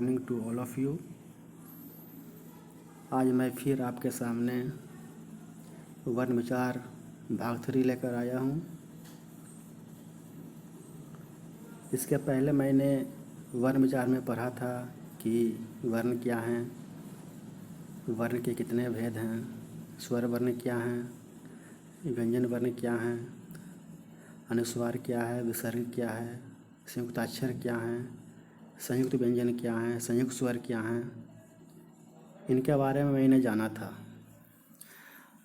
Morning to all of you. आज मैं फिर आपके सामने वर्ण विचार भाग 3 लेकर आया हूँ। इसके पहले मैंने वर्ण विचार में पढ़ा था कि वर्ण क्या हैं, वर्ण के कितने भेद हैं, स्वर वर्ण क्या हैं, व्यंजन वर्ण क्या हैं, अनुस्वार क्या है, विसर्ग क्या है, संयुक्ताक्षर क्या हैं, संयुक्त व्यंजन क्या हैं, संयुक्त स्वर क्या हैं, इनके बारे में मैंने जाना था।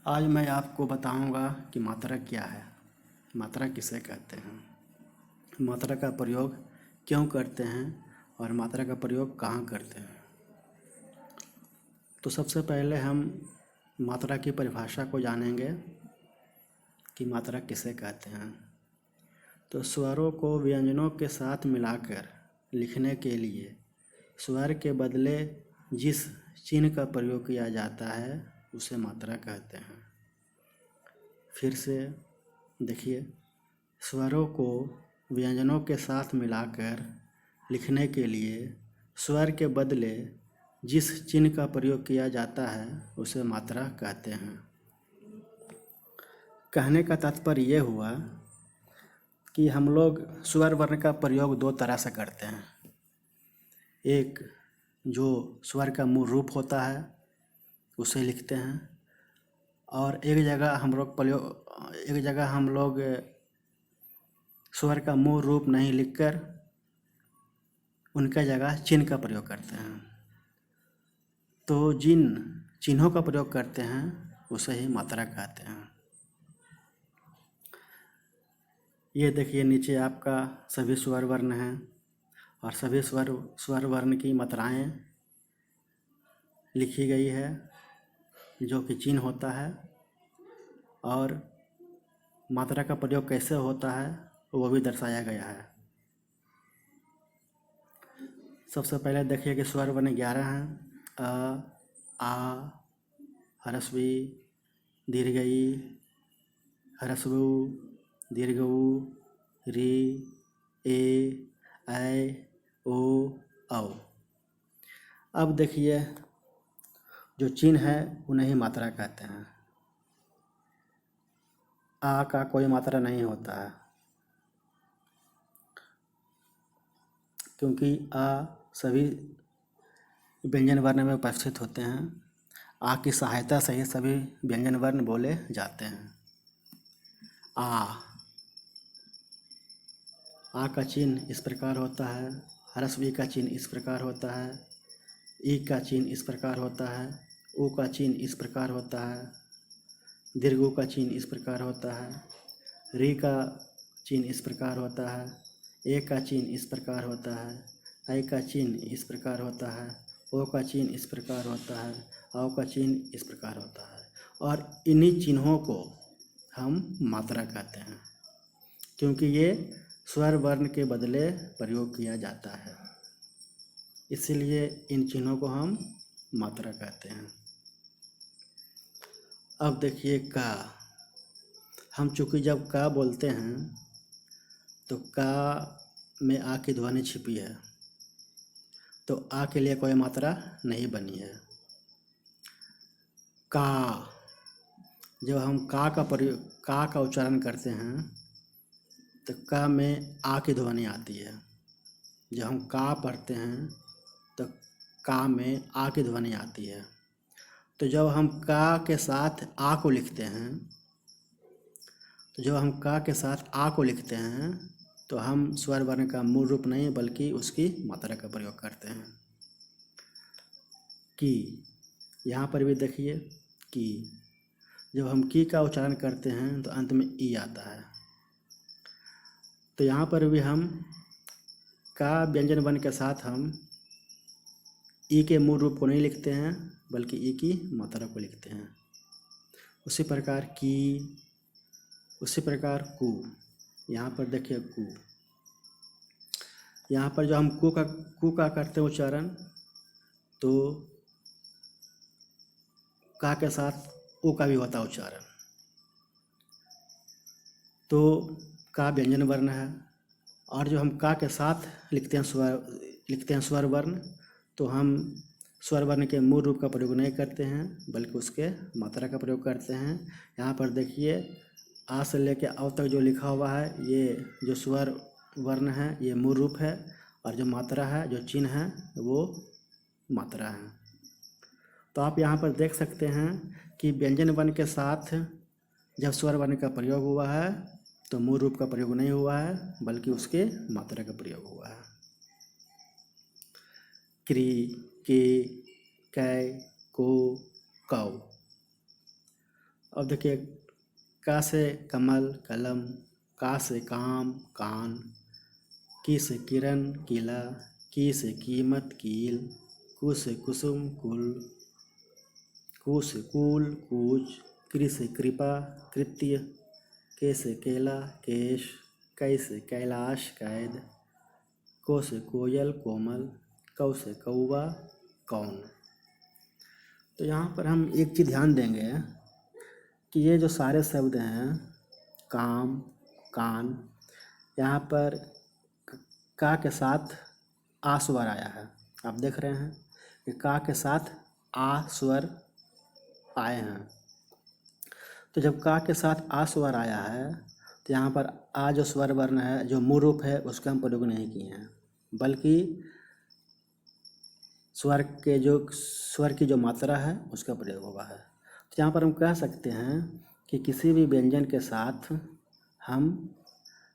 आज मैं आपको बताऊंगा कि मात्रा क्या है, मात्रा किसे कहते हैं, मात्रा का प्रयोग क्यों करते हैं और मात्रा का प्रयोग कहाँ करते हैं। तो सबसे पहले हम मात्रा की परिभाषा को जानेंगे कि मात्रा किसे कहते हैं। तो स्वरों को व्यंजनों के साथ मिलाकर लिखने के लिए स्वर के बदले जिस चिन्ह का प्रयोग किया जाता है उसे मात्रा कहते हैं। फिर से देखिए, स्वरों को व्यंजनों के साथ मिलाकर लिखने के लिए स्वर के बदले जिस चिन्ह का प्रयोग किया जाता है उसे मात्रा कहते हैं। कहने का तात्पर्य यह हुआ कि हम लोग स्वर वर्ण का प्रयोग दो तरह से करते हैं। एक जो स्वर का मूल रूप होता है उसे लिखते हैं, और एक जगह हम लोग स्वर का मूल रूप नहीं लिखकर उनका जगह चिन्ह का प्रयोग करते हैं। तो जिन चिन्हों का प्रयोग करते हैं उसे ही मात्रा कहते हैं। ये देखिए, नीचे आपका सभी स्वर वर्ण हैं और सभी स्वर वर्ण की मात्राएं लिखी गई है, जो कि चिन्ह होता है, और मात्रा का प्रयोग कैसे होता है वो भी दर्शाया गया है। सबसे पहले देखिए कि स्वर वर्ण 11 हैं। अ, आ, ह्रस्व ई, दीर्घ ई, ह्रस्व ऊ, दीर्घ ऊ, री, ए, ऐ, ओ, औ। अब देखिए, जो चिन्ह है उन्हें ही मात्रा कहते हैं। आ का कोई मात्रा नहीं होता है, क्योंकि आ सभी व्यंजन वर्ण में उपस्थित होते हैं। आ की सहायता से ही सभी व्यंजन वर्ण बोले जाते हैं। आ का चिन्ह इस प्रकार होता है, ह्रस्व ई का चिन्ह इस प्रकार होता है, ई का चिन्ह इस प्रकार होता है, ऊ का चिन्ह इस प्रकार होता है, दीर्घ ऊ का चिन्ह इस प्रकार होता है, री का चिन्ह इस प्रकार होता है, ए का चिन्ह इस प्रकार होता है, ऐ का चिन्ह इस प्रकार होता है, ओ का चिन्ह इस प्रकार होता है, औ का चिन्ह इस प्रकार होता है। और इन्हीं चिन्हों को हम मात्रा कहते हैं, क्योंकि ये स्वर वर्ण के बदले प्रयोग किया जाता है, इसलिए इन चिन्हों को हम मात्रा कहते हैं। अब देखिए का, हम चूँकि जब का बोलते हैं तो का में आ की ध्वनि छिपी है, तो आ के लिए कोई मात्रा नहीं बनी है। का, जब हम का का उच्चारण करते हैं तो का में आ की ध्वनि आती है। जब हम का पढ़ते हैं तो का में आ की ध्वनि आती है। तो जब हम का के साथ आ को लिखते हैं तो हम स्वर वर्ण का मूल रूप नहीं बल्कि उसकी मात्रा का प्रयोग करते हैं। की, यहाँ पर भी देखिए कि जब हम की का उच्चारण करते हैं तो अंत में ई आता है। तो यहाँ पर भी हम का व्यंजन वर्ण के साथ हम ई के मूल रूप को नहीं लिखते हैं बल्कि ई की मात्रा को लिखते हैं। उसी प्रकार की, उसी प्रकार कु, यहाँ पर देखिए कु, यहाँ पर जो हम कु का करते हैं उच्चारण, तो का के साथ ऊ का भी होता है उच्चारण। तो का व्यंजन वर्ण है, और जो हम का के साथ लिखते हैं स्वर वर्ण, तो हम स्वर वर्ण के मूल रूप का प्रयोग नहीं करते हैं बल्कि उसके मात्रा का प्रयोग करते हैं। यहाँ पर देखिए आ से लेकर अ तक जो लिखा हुआ है ये जो स्वर वर्ण है ये मूल रूप है, और जो मात्रा है जो चिन्ह है वो मात्रा है। तो आप यहाँ पर देख सकते हैं कि व्यंजन वर्ण के साथ जब स्वर वर्ण का प्रयोग हुआ है तो मूल रूप का प्रयोग नहीं हुआ है बल्कि उसके मात्रा का प्रयोग हुआ है। क्री, के, कै, को, कौ। अब देखिए का से कमल कलम, का से काम कान, की से किरण किला, की से कीमत कील, कु से कुसुम कुल, कु से कूल कूच, कृ से कृपा कृत्य, के से केला केश, कै से कैलाश कैद, को से कोयल कोमल, कौ से कौवा कौन। तो यहाँ पर हम एक चीज़ ध्यान देंगे कि ये जो सारे शब्द हैं काम कान, यहाँ पर का के साथ आ स्वर आया है। आप देख रहे हैं कि का के साथ आ स्वर आए हैं। तो जब का के साथ आ स्वर आया है तो यहाँ पर आ जो स्वर वर्ण है जो मूल रूप है उसका हम प्रयोग नहीं किए हैं बल्कि स्वर की जो मात्रा है उसका प्रयोग हुआ है। तो यहाँ पर हम कह सकते हैं कि किसी भी व्यंजन के साथ हम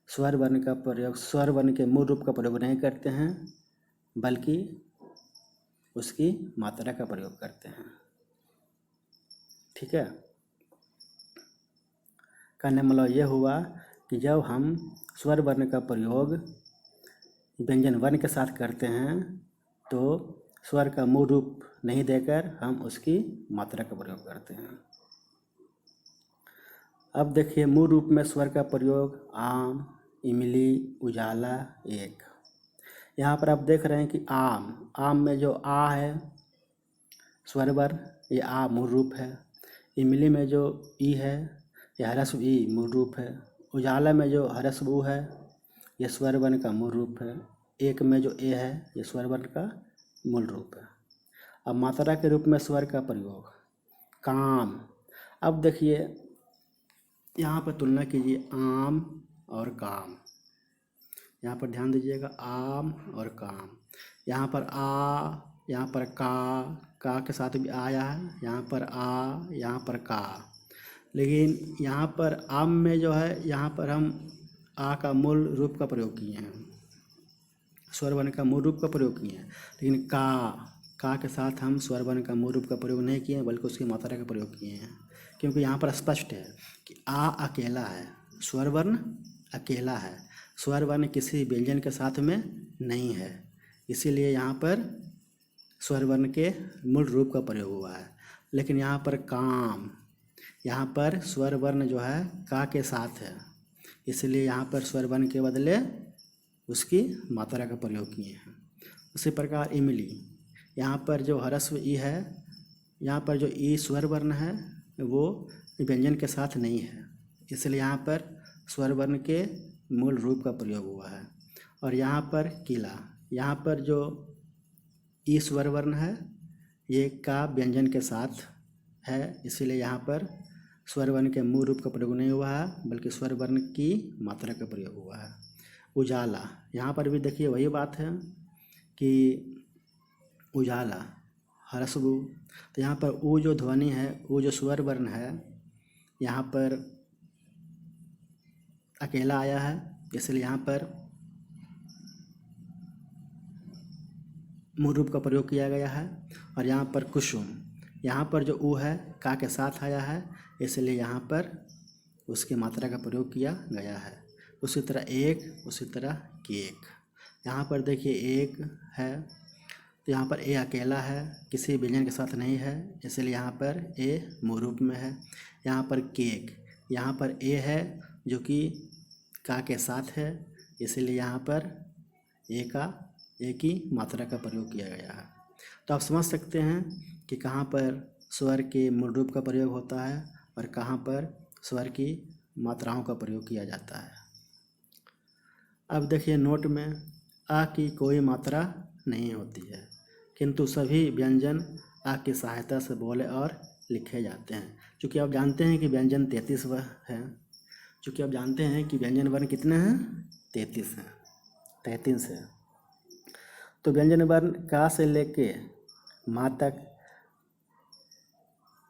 स्वर वर्ण के मूल रूप का प्रयोग नहीं करते हैं बल्कि उसकी मात्रा का प्रयोग करते हैं। ठीक है, कहने मतलब यह हुआ कि जब हम स्वर वर्ण का प्रयोग व्यंजन वर्ण के साथ करते हैं तो स्वर का मूल रूप नहीं देकर हम उसकी मात्रा का प्रयोग करते हैं। अब देखिए मूल रूप में स्वर का प्रयोग आम, इमली, उजाला, एक। यहाँ पर आप देख रहे हैं कि आम में जो आ है स्वर वर्ण ये आ मूल रूप है। इमली में जो ई है ये ह्रस्व ई मूल रूप है। उजाला में जो ह्रस्व उ है ये स्वर वर्ण का मूल रूप है। एक में जो ए है ये स्वर वर्ण का मूल रूप है। अब मात्रा के रूप में स्वर का प्रयोग काम। अब देखिए यहाँ पर तुलना कीजिए आम और काम। यहाँ पर ध्यान दीजिएगा आम और काम। यहाँ पर आ, यहाँ पर का के साथ भी आया है, यहाँ पर आ, यहाँ पर का। लेकिन यहाँ पर आम में जो है यहाँ पर हम आ का मूल रूप का प्रयोग किए हैं, स्वर वर्ण का मूल रूप का प्रयोग किए हैं। लेकिन का के साथ हम स्वर वर्ण का मूल रूप का प्रयोग नहीं किए बल्कि उसकी मात्रा का प्रयोग किए हैं, क्योंकि यहाँ पर स्पष्ट है कि आ अकेला है, स्वर वर्ण अकेला है, स्वर वर्ण किसी व्यंजन के साथ में नहीं है, इसीलिए यहाँ पर स्वर वर्ण के मूल रूप का प्रयोग हुआ है। लेकिन यहाँ पर काम, यहाँ पर स्वर वर्ण जो है का के साथ है, इसलिए यहाँ पर स्वर वर्ण के बदले उसकी मात्रा का प्रयोग किए हैं। उसी प्रकार इमली, यहाँ पर जो ह्रस्व ई है, यहाँ पर जो ई स्वर वर्ण है वो व्यंजन के साथ नहीं है, इसलिए यहाँ पर स्वर वर्ण के मूल रूप का प्रयोग हुआ है। और यहाँ पर किला, यहाँ पर जो ई स्वर वर्ण है ये का व्यंजन के साथ है, इसीलिए यहाँ पर स्वर वर्ण के मूल रूप का प्रयोग नहीं हुआ है बल्कि स्वर वर्ण की मात्रा का प्रयोग हुआ है। उजाला, यहाँ पर भी देखिए वही बात है कि उजाला ह्रस्व उ, तो यहाँ पर उ जो ध्वनि है, उ जो स्वर वर्ण है यहाँ पर अकेला आया है, इसलिए यहाँ पर मूल रूप का प्रयोग किया गया है। और यहाँ पर कुसुम, यहाँ पर जो उ है का के साथ आया है, इसलिए यहाँ पर उसकी मात्रा का प्रयोग किया गया है। उसी तरह एक, उसी तरह केक। यहाँ पर देखिए एक है तो यहाँ पर ए अकेला है, किसी व्यंजन के साथ नहीं है, इसलिए यहाँ पर ए मूल रूप में है। यहाँ पर केक, यहाँ पर ए है जो कि का के साथ है, इसलिए यहाँ पर ए की मात्रा का प्रयोग किया गया है। तो आप समझ सकते हैं कि कहाँ पर स्वर के मूल रूप का प्रयोग होता है और कहाँ पर स्वर की मात्राओं का प्रयोग किया जाता है। अब देखिए नोट में आ की कोई मात्रा नहीं होती है, किंतु सभी व्यंजन आ की सहायता से बोले और लिखे जाते हैं। चूँकि आप जानते हैं कि व्यंजन 33 है, चूँकि आप जानते हैं कि व्यंजन वर्ण कितने हैं, 33 हैं, 33 है। तो व्यंजन वर्ण का से लेके माँ तक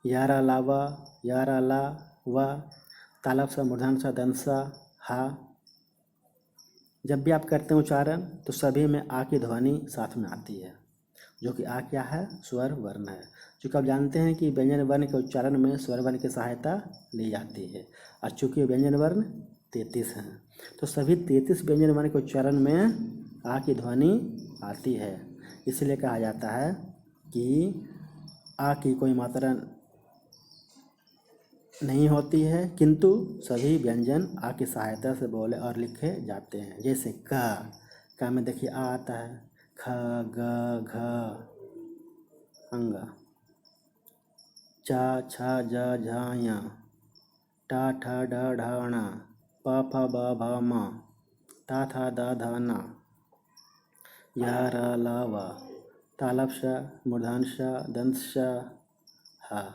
यारा लावा, यारा ला वा, तालब सा, मूर्धन सा, दंत सा, हा, जब भी आप करते हैं उच्चारण तो सभी में आ की ध्वनि साथ में आती है, जो कि आ क्या है, स्वर वर्ण है। चूँकि आप जानते हैं कि व्यंजन वर्ण के उच्चारण में स्वर वर्ण की सहायता ली जाती है, और चूँकि व्यंजन वर्ण 33 हैं तो सभी 33 व्यंजन वर्ण के उच्चारण में आ की ध्वनि आती है। इसलिए कहा जाता है कि आ की कोई मात्रा नहीं होती है, किंतु सभी व्यंजन आ की सहायता से बोले और लिखे जाते हैं। जैसे का में देखिए आ आता है, ख, ग, घ, अंगा, चा, छ, ज, झ, ञ, टा, ठ, ड, ढ, ण, प, फ, ब, भ, म, ता, था, द, ध, न, य, र, ल, व, तालब श, मूर्धन श, दंत श, ह।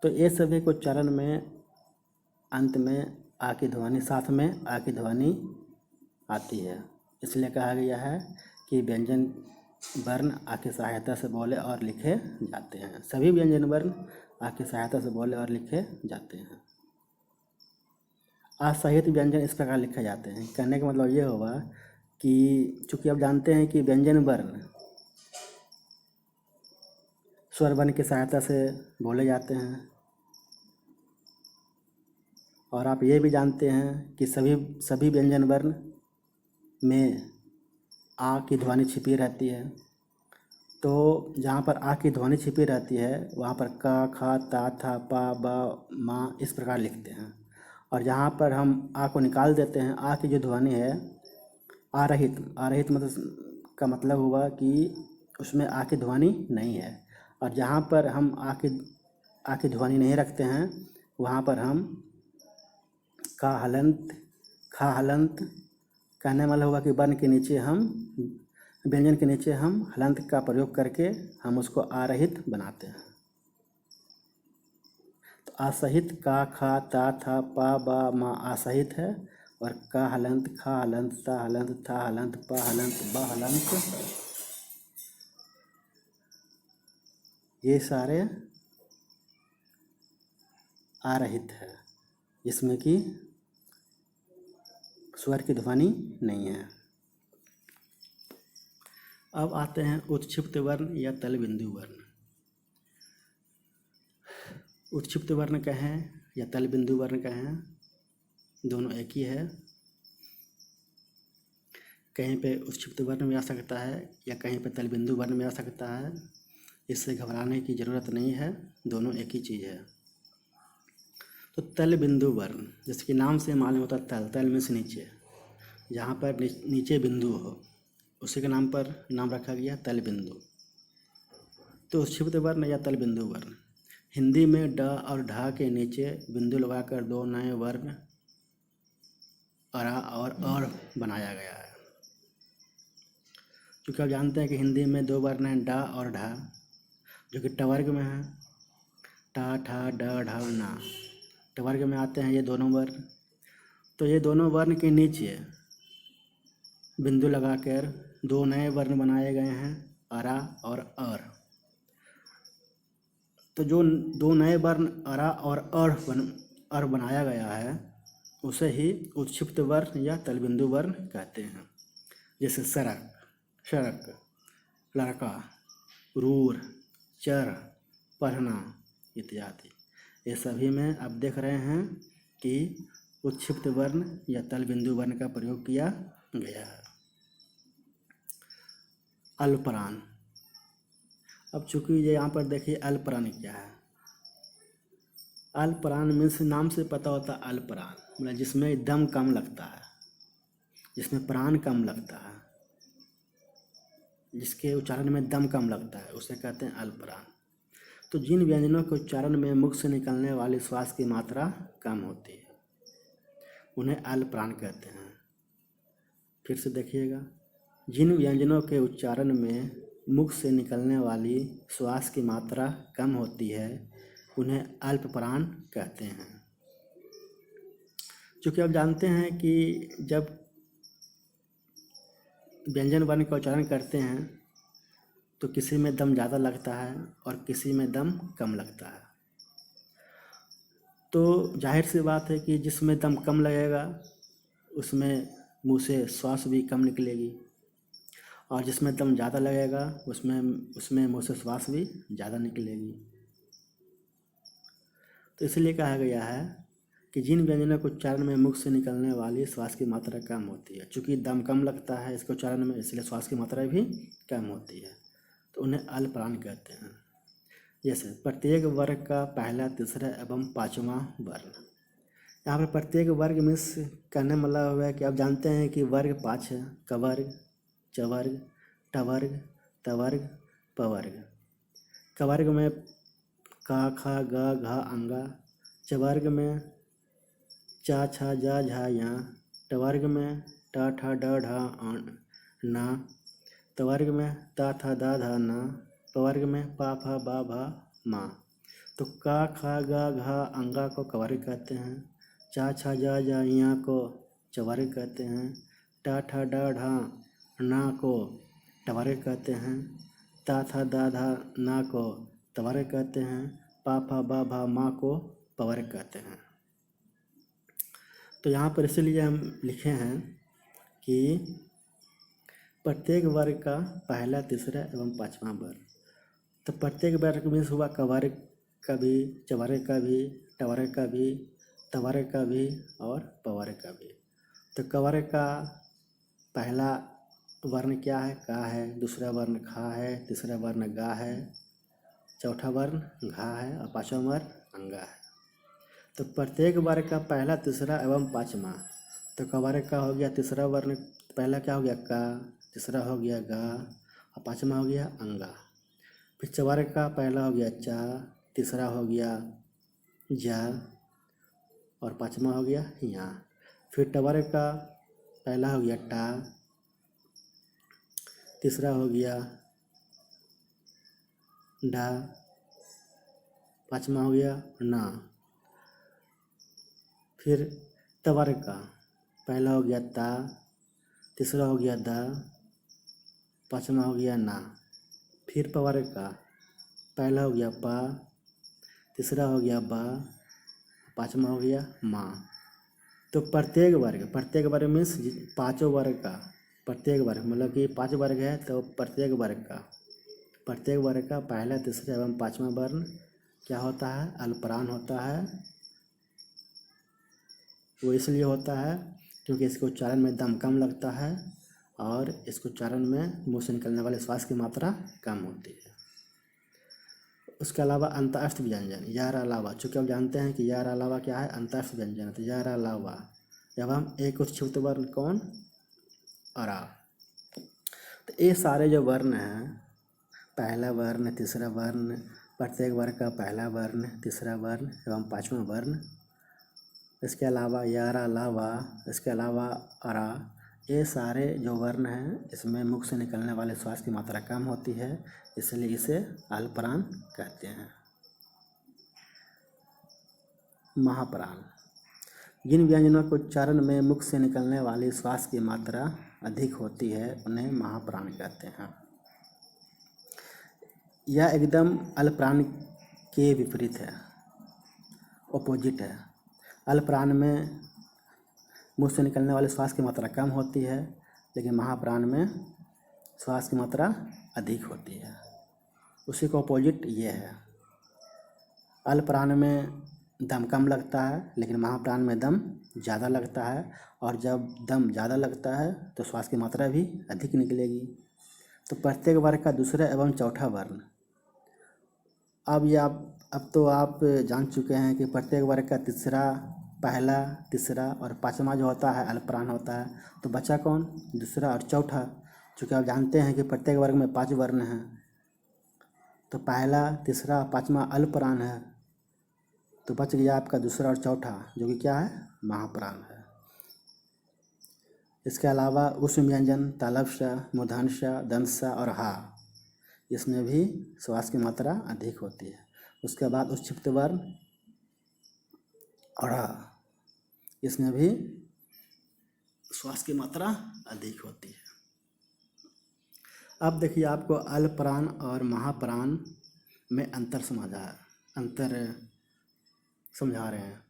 तो ये सभी को उच्चारण में अंत में आ की ध्वनि, साथ में आ की ध्वनि आती है। इसलिए कहा गया है कि व्यंजन वर्ण आ की सहायता से बोले और लिखे जाते हैं। सभी व्यंजन वर्ण आ की सहायता से बोले और लिखे जाते हैं। असहित व्यंजन इस प्रकार लिखे जाते हैं। कहने का मतलब ये होगा कि चूँकि आप जानते हैं कि व्यंजन वर्ण स्वर वर्ण की सहायता से बोले जाते हैं, और आप ये भी जानते हैं कि सभी व्यंजन वर्ण में आ की ध्वनि छिपी रहती है। तो जहाँ पर आ की ध्वनि छिपी रहती है वहाँ पर का, खा, ता, था, पा, ब, मा इस प्रकार लिखते हैं, और जहाँ पर हम आ को निकाल देते हैं, आ की जो ध्वनि है आरहित मतलब का मतलब हुआ कि उसमें आ की ध्वनि नहीं है, और जहाँ पर हम आ की ध्वनि नहीं रखते हैं वहाँ पर हम का हलंत, खा हलंत, कहने वाला होगा कि वर्ण के नीचे हम व्यंजन के नीचे हम हलंत का प्रयोग करके हम उसको आरहित बनाते हैं। तो असहित का, खा, ता, था, पा, बा, मा असहित है, और का हलंत, खा हलंत, ता हलंत, था हलंत, पा हलंत, बा हलंत, ये सारे आरहित है, जिसमें कि स्वर की ध्वनि नहीं है। अब आते हैं उत्क्षिप्त वर्ण या तल बिंदु वर्ण। उत्क्षिप्त वर्ण कहें या तल बिंदु वर्ण कहें, दोनों एक ही है। कहीं पे उत्क्षिप्त वर्ण में आ सकता है या कहीं पे तल बिंदु वर्ण में आ सकता है, इससे घबराने की ज़रूरत नहीं है, दोनों एक ही चीज़ है। तो तल बिंदु वर्ण, जैसे कि नाम से मालूम होता है तल मीन्स नीचे, जहाँ पर नीचे बिंदु हो उसी के नाम पर नाम रखा गया तल बिंदु। तो उत्क्षिप्त वर्ण या तल बिंदु वर्ण, हिंदी में ड और ढ के नीचे बिंदु लगाकर दो नए वर्ण अरा और बनाया गया है। क्योंकि आप जानते हैं कि हिंदी में दो वर्ण हैं ड और ढ, जो कि टवर्ग में है, टा, ठा, ड, ढ, ना, टवर्ग में आते हैं ये दोनों वर्ण। तो ये दोनों वर्ण के नीचे बिंदु लगाकर दो नए वर्ण बनाए गए हैं अरा और अर। तो जो दो नए वर्ण अरा और अर बनाया गया है उसे ही उत्क्षिप्त वर्ण या तलबिंदु वर्ण कहते हैं। जैसे सड़क, सड़क, लड़का, रूर, चर, पढ़ना इत्यादि, ये सभी में आप देख रहे हैं कि उत्क्षिप्त वर्ण या तलबिंदु वर्ण का प्रयोग किया गया है। अल्परान, अब चूंकि ये यहाँ पर देखिए अल्परान क्या है। अल्परान मीन्स नाम से पता होता है अल्परान, मतलब जिसमें दम कम लगता है, जिसमें प्राण कम लगता है, जिसके उच्चारण में दम कम लगता है, उसे कहते हैं अल्परान। तो जिन व्यंजनों के उच्चारण में मुख से निकलने वाली श्वास की मात्रा कम होती है उन्हें अल्परान कहते हैं। फिर से देखिएगा, जिन व्यंजनों के उच्चारण में मुख से निकलने वाली श्वास की मात्रा कम होती है उन्हें अल्प प्राण कहते हैं। चूँकि आप जानते हैं कि जब व्यंजन वर्ण का उच्चारण करते हैं तो किसी में दम ज़्यादा लगता है और किसी में दम कम लगता है। तो जाहिर सी बात है कि जिसमें दम कम लगेगा उसमें मुंह से श्वास भी कम निकलेगी, और जिसमें दम ज़्यादा लगेगा उसमें मुंह से श्वास भी ज़्यादा निकलेगी। तो इसलिए कहा गया है कि जिन व्यंजनों के उच्चारण में मुख से निकलने वाली श्वास की मात्रा कम होती है, चूँकि दम कम लगता है इसके उच्चारण में, इसलिए श्वास की मात्रा भी कम होती है, तो उन्हें अल्प प्राण कहते हैं। जैसे प्रत्येक वर्ग का पहला, तीसरा एवं पाँचवां वर्ण। यहाँ पर प्रत्येक वर्ग मीन्स कहने मतलब हुआ है कि आप जानते हैं कि वर्ग 5 है, कवर्ग, चवर्ग, टवर्ग, तवर्ग, पवर्ग। कवर्ग में का, खा, ग, घ, अंगा। चवर्ग में चा, छा, जा, झा, या। टवर्ग में टा, ठा, ड, ढ, ना। तवर्ग में ता, था, दा, धा, ना। पवर्ग में पा, फा, बा, भा, मा। तो का, खा, गा, घा, अंगा को कवर्ग कहते हैं। चा, छा, जा, जा, या को चवर्ग कहते हैं। टा, ठा, ड, ढा, ना को टवर्ग कहते हैं। ता, था, दा, धा, ना को तवर्ग कहते हैं। पा, फा, बा, भा, मा को पवर्ग कहते हैं। तो यहाँ पर इसलिए हम लिखे हैं कि प्रत्येक वर्ग का पहला, तीसरा एवं पाँचवां वर्ग। तो प्रत्येक वर्ग मीन्स हुआ कवर्ग का भी, चवर्ग का भी, टवर्ग का भी, तवर्ग का भी और पवर्ग का भी। तो कवर्ग का पहला वर्ण क्या है? का है। दूसरा वर्ण खा है, तीसरा वर्ण गा है, चौथा वर्ण घा है और पाँचवां वर्ण अंगा है। तो प्रत्येक वर्ग का पहला, तीसरा एवं पाँचवां। तो कवर्ग का हो गया तीसरा वर्ण, पहला क्या हो गया का, तीसरा हो गया गा और पाँचवां हो गया अंगा। फिर चवर्ग का पहला हो गया चा, तीसरा हो गया जा और पाँचवां हो गया या। फिर टवर्ग का पहला हो गया टा, तीसरा हो गया डा, पाँचवां हो गया ना। फिर तवर्ग का पहला हो गया ता, तीसरा हो गया दा, पाँचवां हो गया ना। फिर पवर्ग का पहला हो गया पा, तीसरा हो गया बा, पाँचवां हो गया मा। तो प्रत्येक वर्ग मीन्स पाँचों वर्ग का, प्रत्येक वर्ग मतलब कि 5 वर्ग है तो प्रत्येक वर्ग का पहला, तीसरा एवं पाँचवां वर्ण क्या होता है? अल्पप्राण होता है। वो इसलिए होता है क्योंकि इसके उच्चारण में दम कम लगता है और इसके उच्चारण में मुँह से निकलने वाले श्वास की मात्रा कम होती है। उसके अलावा अंतःस्थ व्यंजन, यार अलावा, चूँकि आप जानते हैं कि यार अलावा क्या है? अंतःस्थ व्यंजन है। तो यार अलावा एवं एक उच्चारित वर्ण कौन? अरा। तो ये सारे जो वर्ण हैं, पहला वर्ण, तीसरा वर्ण, प्रत्येक वर्ग का पहला वर्ण, तीसरा वर्ण एवं पाँचवां वर्ण, इसके अलावा यार अलावा, इसके अलावा अरा, ये सारे जो वर्ण हैं इसमें मुख से निकलने वाले श्वास की मात्रा कम होती है, इसलिए इसे अल्पप्राण कहते हैं। महाप्राण, जिन व्यंजनों के उच्चारण में मुख से निकलने वाली श्वास की मात्रा अधिक होती है उन्हें महाप्राण कहते हैं। यह एकदम अल्पप्राण के विपरीत है, ऑपोजिट है। अल्पप्राण में मुँह से निकलने वाले श्वास की मात्रा कम होती है, लेकिन महाप्राण में श्वास की मात्रा अधिक होती है। उसी का ऑपोजिट ये है। अल्पप्राण में दम कम लगता है लेकिन महाप्राण में दम ज़्यादा लगता है, और जब दम ज़्यादा लगता है तो श्वास की मात्रा भी अधिक निकलेगी। तो प्रत्येक वर्ग का दूसरा एवं चौथा वर्ण, अब तो आप जान चुके हैं कि प्रत्येक वर्ग का तीसरा, पहला, तीसरा और पाँचवां जो होता है अल्पप्राण होता है। तो बचा कौन? दूसरा और चौथा। चूँकि आप जानते हैं कि प्रत्येक वर्ग में 5 वर्ण हैं, तो पहला, तीसरा, पाँचवां अल्पप्राण है, तो बच गया आपका दूसरा और चौथा जो कि क्या है? महाप्राण है। इसके अलावा उष्म व्यंजन तालव्य श, मूर्धन्य श, दंत स और हा, इसमें भी श्वास की मात्रा अधिक होती है। उसके बाद उच्छिप्त वर्ण अढ़, इसमें भी श्वास की मात्रा अधिक होती है। अब देखिए आपको अल्पप्राण और महाप्राण में अंतर समझा रहे हैं।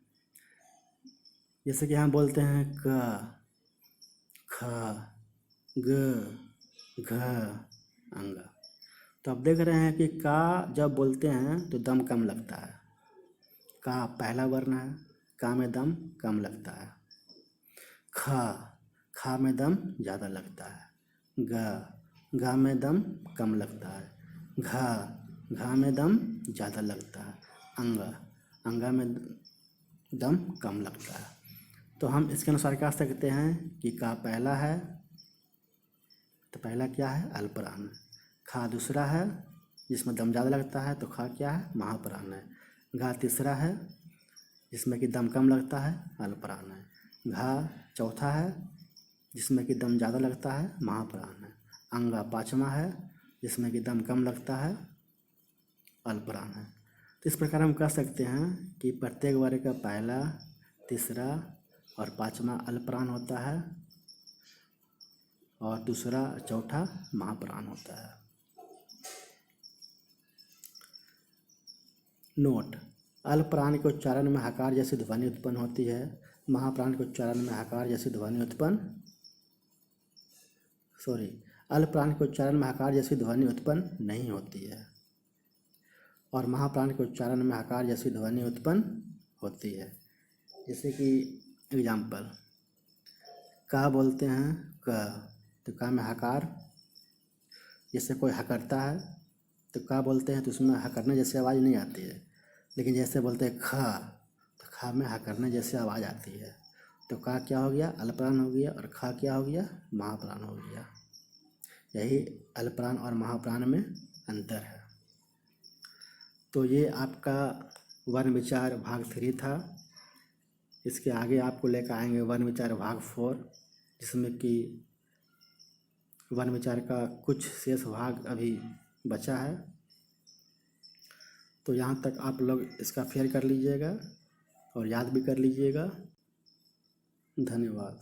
जैसे कि हम बोलते हैं क, ख, ग, घ, अंग। तो अब देख रहे हैं कि का जब बोलते हैं तो दम कम लगता है। का पहला वर्ण है, का में दम कम लगता है। खा में दम ज़्यादा लगता है। ग में दम कम लगता है। घा में दम ज़्यादा लगता है। अंगा में दम कम लगता है। तो हम इसके अनुसार कह सकते हैं कि का पहला है तो पहला क्या है, अल्पप्राण। खा दूसरा है जिसमें दम ज़्यादा लगता है तो खा क्या है, महाप्राण है। घा तीसरा है जिसमें कि दम कम लगता है, अल्पप्राण है। घा चौथा है जिसमें कि दम ज़्यादा लगता है, महाप्राण है। अंगा पाँचवा है जिसमें कि दम कम लगता है, अल्पप्राण है। तो इस प्रकार हम कह सकते हैं कि प्रत्येक वर्ग का पहला, तीसरा और पाँचवा अल्पप्राण होता है और दूसरा चौथा महाप्राण होता है। नोट: अल्पप्राण के उच्चारण में हकार जैसी ध्वनि उत्पन्न होती है। महाप्राण के उच्चारण में हकार जैसी ध्वनि उत्पन्न नहीं होती है और महाप्राण के उच्चारण में हकार जैसी ध्वनि उत्पन्न होती है। जैसे कि एग्जाम्पल, का बोलते हैं क, तो का में हकार, जैसे कोई हकरता है तो का बोलते हैं तो उसमें हकरने जैसी आवाज़ नहीं आती है। लेकिन जैसे बोलते हैं खा, तो खा में हकरने जैसी आवाज़ आती है। तो का क्या हो गया, अल्पप्राण हो गया, और खा क्या हो गया, महाप्राण हो गया। यही अल्पप्राण और महाप्राण में अंतर है। तो ये आपका वर्ण विचार भाग 3 था। इसके आगे आपको लेकर आएंगे वर्ण विचार भाग 4, जिसमें कि वर्ण विचार का कुछ शेष भाग अभी बचा है। तो यहाँ तक आप लोग इसका फेयर कर लीजिएगा और याद भी कर लीजिएगा। धन्यवाद।